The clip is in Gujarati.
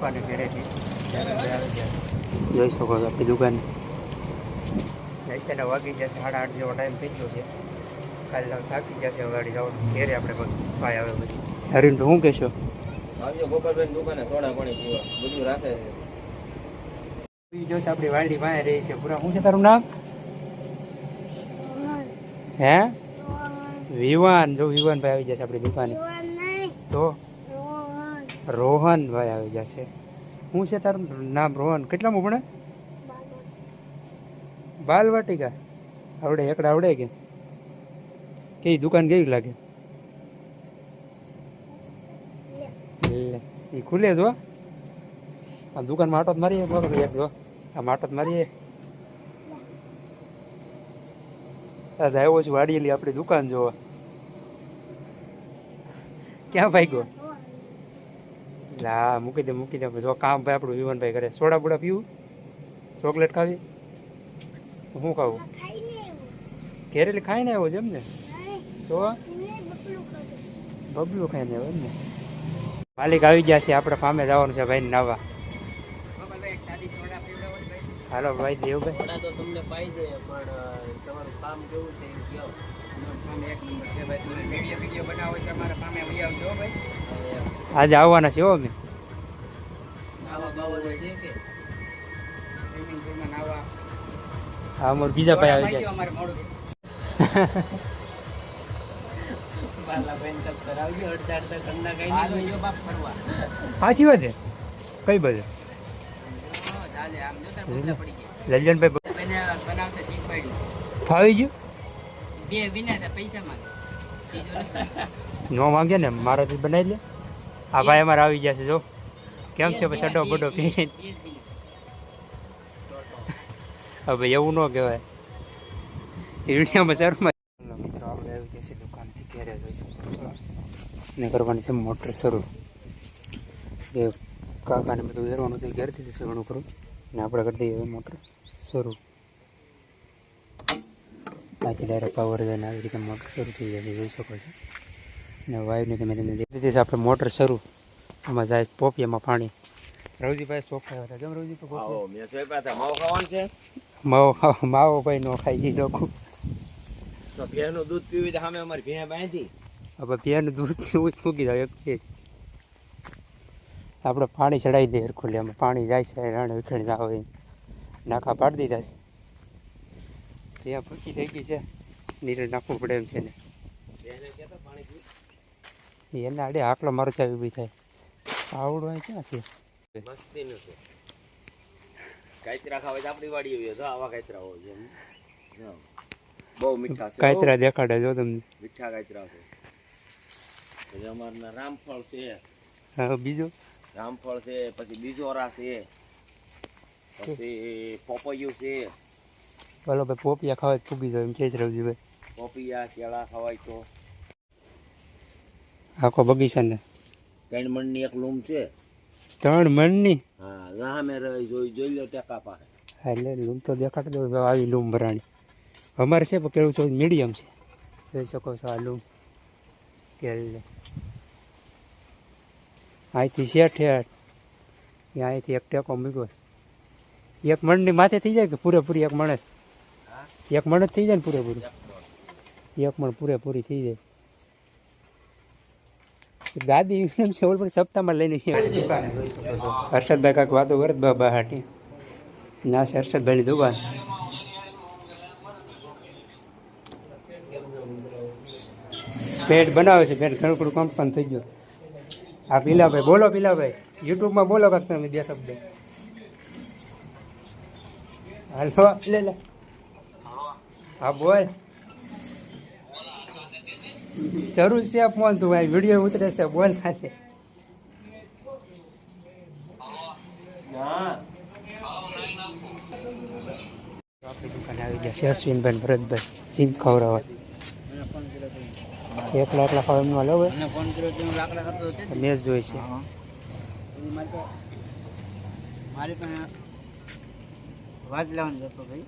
દુકાને ઘરેથી જોઈ શકો છો આપણી દુકાન અત્યારે વાગી જશે 8:30 જેવો ટાઈમ થઈ ગયો છે. કાલે થાકી જશે ગાડી જવાનું ઘેરે આપણે ભાઈ આવે પછી હરીન શું કહેશો? આવજો ગોપાલભાઈ દુકાને થોડા પાણી પીવા બધું રાખે છે. જોશે આપણી વાડી પાસે રહી છે પૂરા. શું છે તારું નામ? હે વિવાન. જો વિવાનભાઈ આવી જશે આપણી દુકાને. તો રોહનભાઈ આવી જશે. શું છે તારું નામ? રોહન. કેટલામાં ભણે? બાલવાટિકા. આવડે એકડા આવડે કે કઈ દુકાન કેવી લાગે? એ ખુલે જો આ દુકાનમાં આટો જ મારીએ બરોબર. એક જો આમ આટો જ મારીએ. આજે આવ્યો છું વાડીએલી આપણી દુકાન જોવા. ક્યાં ભાગ્યો? હા મૂકી દે જો કામ ભાઈ આપણું વિવાનભાઈ કરે. સોડા બોડા પીવું? ચોકલેટ ખાવી? શું ખાવું? ઘેરેલી ખાઈને આવ્યો છે એમ ને? તો બબલું ખાઈને આવ્યો એમ ને? માલિક આવી ગયા છે. આપણે ફામે જવાનું છે ભાઈ નાવા. હાલો ભાઈ દેવભાઈ. તો તમને પાઈ જાય પણ તમારું કામ કેવું છે એ કહો. એક નંબર છે ભાઈ. તમે વિડીયો બનાવો છે અમારા ફામે આવી આવજો ભાઈ. આજે આવવાના છે હો અમે. હા અમારે બીજા ભાઈ આવી ગયા. સાચી વાત છે. કઈ બાજુ? લલિયનભાઈ ફાવી ગયું? નો માંગે ને મારાથી બનાવી લે. આ ભાઈ અમારે આવી ગયા છે. જો કેમ છે સડો બડો પીને. હવે એવું ન કહેવાય. વિડીયોમાં શરૂમાં મિત્રો આપણે આવી ગયા છે દુકાનથી ઘેરે જોઈશું ને કરવાની છે મોટર શરૂ. એ કાકાને બધું ઉતરવાનું હતું ઘેર દીધું છે ઘણું ખરું ને આપણે કરી દઈએ મોટર શરૂ. બાકી ડાયરેક્ટ પાવર જઈને આવી રીતે મોટર શરૂ થઈ જાય જોઈ શકો છો. ને વાયુને તમે દીધી છે આપણે મોટર શરૂ. આમાં જાય પોપિયામાં પાણી. રવજીભાઈ સ્ટોક ખાયા હતા. જેમ રવજી તો માવો ભાઈ નો ખાઈ ગઈ લોકો. તો ભેંનું દૂધ પીવી તો સામે અમારી ભેં બાંધી. હવે ભેંનું દૂધ મૂકી જાય એક આપણે પાણી ચડાવી દઈએ ખુલ્લામાં. પાણી જાય છે રણ વિખેડી ના હોય નાખા પાડી દીધા છે. ત્યાં ભૂકી થઈ ગઈ છે. નીરે નાખવું પડે એમ છે ને. એને આડે આકલો મારો ચાવી ઊભી થાય. આવડું અહીં ક્યાં છે? મસ્તીનું છે. કાચરા ખાવા તો આપણી વાડી આવી. આવા કાચરા હોય છે બહુ મીઠા છે. કાચરા દેખાડે જો તમને. મીઠા કાચરા છે. પછી અમારના રામફળ છે. હા બીજું રામફળ છે. પછી બીજોરા છે. પછી પોપૈયું છે. બોલો ભાઈ પોપિયા ખાવા ફૂગી જાય એમ કે છે રવજીભાઈ. પોપિયા કેળા ખવાય તો આખો બગીચા ને 3 મણની એક લૂમ છે. 3 મણની? હા ગામે જોઈ લો ટેકા પાસે. હા એટલે લૂમ તો દેખાડતો દો. આવી લૂમ ભરાણી અમારે છે પણ કેવું છે મીડિયમ છે. જોઈ શકો છો આ લૂમ કેળને અહીંથી શેઠ અહીંથી એક ટેકો મૂક્યો. એક મણની માથે થઈ જાય કે પૂરેપૂરી? એક મણ જ થઈ જાય ને પૂરેપૂરી? એક મણ પૂરેપૂરી થઈ જાય. ગાદી એમ છે ઓલ પણ સપ્તાહમાં લઈને દુકાને જોઈ શકો છો. હર્ષદભાઈ કાંઈક વાતો કરે બાબા હાટી ના છે હર્ષદભાઈની દુકાન. પેટ બનાવે છે. પેટ ઘણું ઘણું કંપન થઈ ગયું. હા પીલાભાઈ બોલો. પીલાભાઈ યુટ્યુબમાં બોલો કાંક તમે 2 શબ્દ. હાલો લે હા બોલ. જરૂર છે ફોન તું ભાઈ વિડીયો ઉતરે છે બોલ ખાલી. આપણી દુકાને આવી ગયા છે અશ્વિનભાઈ ભરતભાઈ સિંગ ખવડાવવા. એકલા ખાવા એમનું લો ભાઈ મેચ જોઈ છે. મારી પાસે વાત લેવાનું જતો ભાઈ.